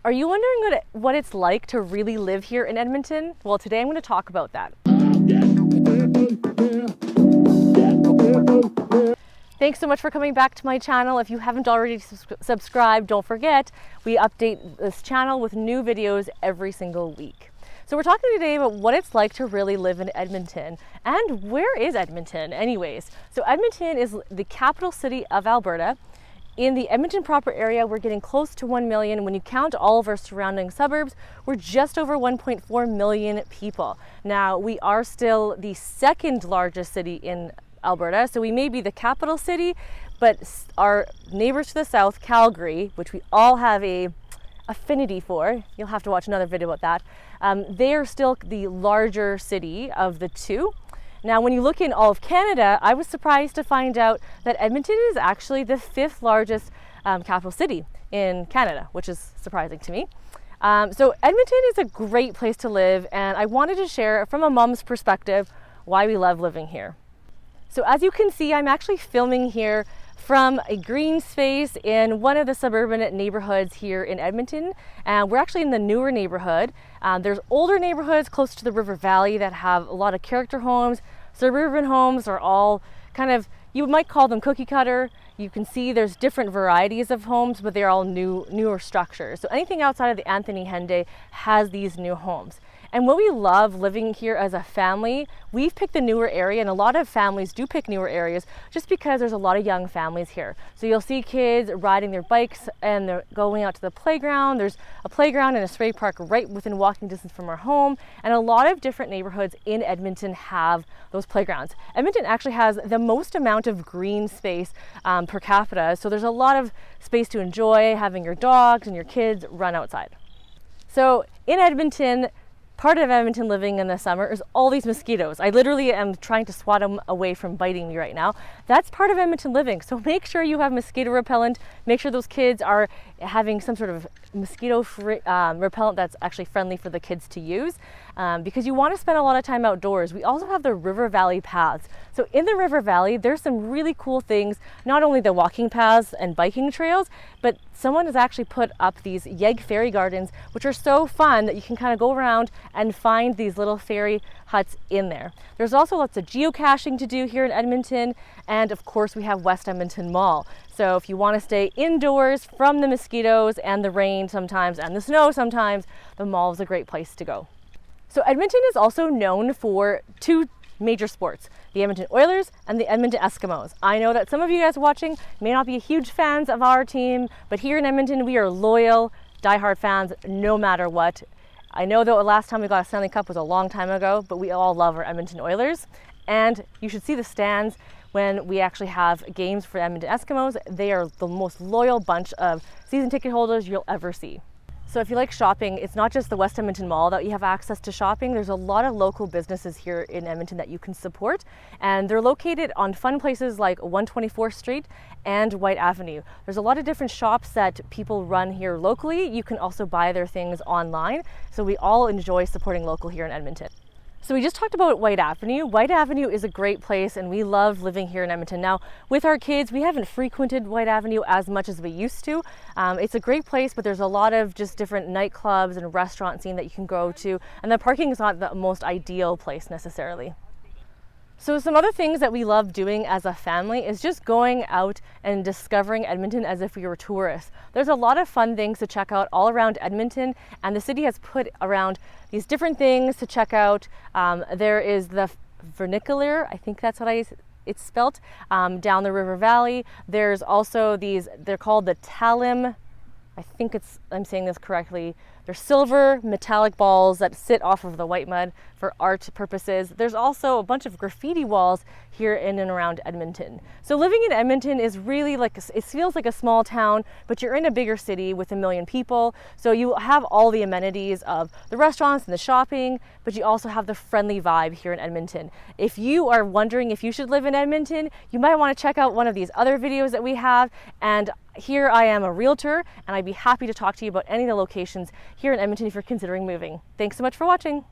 Are you wondering what it's like to really live here in Edmonton? Well, today I'm going to talk about that. Thanks so much for coming back to my channel. If you haven't already subscribed, don't forget, we update this channel with new videos every single week. So we're talking today about what it's like to really live in Edmonton. And where is Edmonton anyways? So Edmonton is the capital city of Alberta. In the Edmonton proper area, we're getting close to 1 million. When you count all of our surrounding suburbs, we're just over 1.4 million people. Now, we are still the second largest city in Alberta, so we may be the capital city, but our neighbors to the south, Calgary, which we all have a affinity for, you'll have to watch another video about that, they are still the larger city of the two. Now, when you look in all of Canada, I was surprised to find out that Edmonton is actually the 5th largest capital city in Canada, which is surprising to me. So Edmonton is a great place to live, and I wanted to share from a mom's perspective why we love living here. So as you can see, I'm actually filming here from a green space in one of the suburban neighborhoods here in Edmonton. And we're actually in the newer neighborhood. There's older neighborhoods close to the river valley that have a lot of character homes. Suburban homes are all kind of, you might call them cookie cutter. You can see there's different varieties of homes, but they're all newer structures. So anything outside of the Anthony Henday has these new homes. And what we love living here as a family, we've picked the newer area, and a lot of families do pick newer areas just because there's a lot of young families here. So you'll see kids riding their bikes and they're going out to the playground. There's a playground and a spray park right within walking distance from our home. And a lot of different neighborhoods in Edmonton have those playgrounds. Edmonton actually has the most amount of green space per capita. So there's a lot of space to enjoy having your dogs and your kids run outside. So in Edmonton, part of Edmonton living in the summer is all these mosquitoes. I literally am trying to swat them away from biting me right now. That's part of Edmonton living. So make sure you have mosquito repellent. Make sure those kids are having some sort of mosquito repellent that's actually friendly for the kids to use, because you want to spend a lot of time outdoors. We also have the River Valley paths. So in the River Valley, there's some really cool things, not only the walking paths and biking trails, but someone has actually put up these Yegg fairy gardens, which are so fun that you can kind of go around and find these little fairy huts in there. There's also lots of geocaching to do here in Edmonton, and of course we have West Edmonton Mall. So if you want to stay indoors from the mosquitoes and the rain sometimes and the snow sometimes, the mall is a great place to go. So Edmonton is also known for two major sports, the Edmonton Oilers and the Edmonton Eskimos. I know that some of you guys watching may not be huge fans of our team, but here in Edmonton we are loyal, diehard fans no matter what. I know that the last time we got a Stanley Cup was a long time ago, but we all love our Edmonton Oilers. And you should see the stands when we actually have games for the Edmonton Eskimos. They are the most loyal bunch of season ticket holders you'll ever see. So if you like shopping, it's not just the West Edmonton Mall that you have access to shopping. There's a lot of local businesses here in Edmonton that you can support, and they're located on fun places like 124th Street and Whyte Avenue. There's a lot of different shops that people run here locally. You can also buy their things online. So we all enjoy supporting local here in Edmonton. So we just talked about Whyte Avenue. Whyte Avenue is a great place, and we love living here in Edmonton. Now, with our kids, we haven't frequented Whyte Avenue as much as we used to. It's a great place, but there's a lot of just different nightclubs and restaurant scene that you can go to, and the parking is not the most ideal place necessarily. So some other things that we love doing as a family is just going out and discovering Edmonton as if we were tourists. There's a lot of fun things to check out all around Edmonton, and the city has put around these different things to check out. There is the vernacular, I think that's what it's spelt, down the River Valley. There's also these, they're called the talim, I'm saying this correctly. They're silver metallic balls that sit off of the white mud for art purposes. There's also a bunch of graffiti walls here in and around Edmonton. So living in Edmonton is really like, it feels like a small town, but you're in a bigger city with 1 million people. So you have all the amenities of the restaurants and the shopping, but you also have the friendly vibe here in Edmonton. If you are wondering if you should live in Edmonton, you might want to check out one of these other videos that we have. And here I am a realtor, and I'd be happy to talk to you about any of the locations here in Edmonton if you're considering moving. Thanks so much for watching.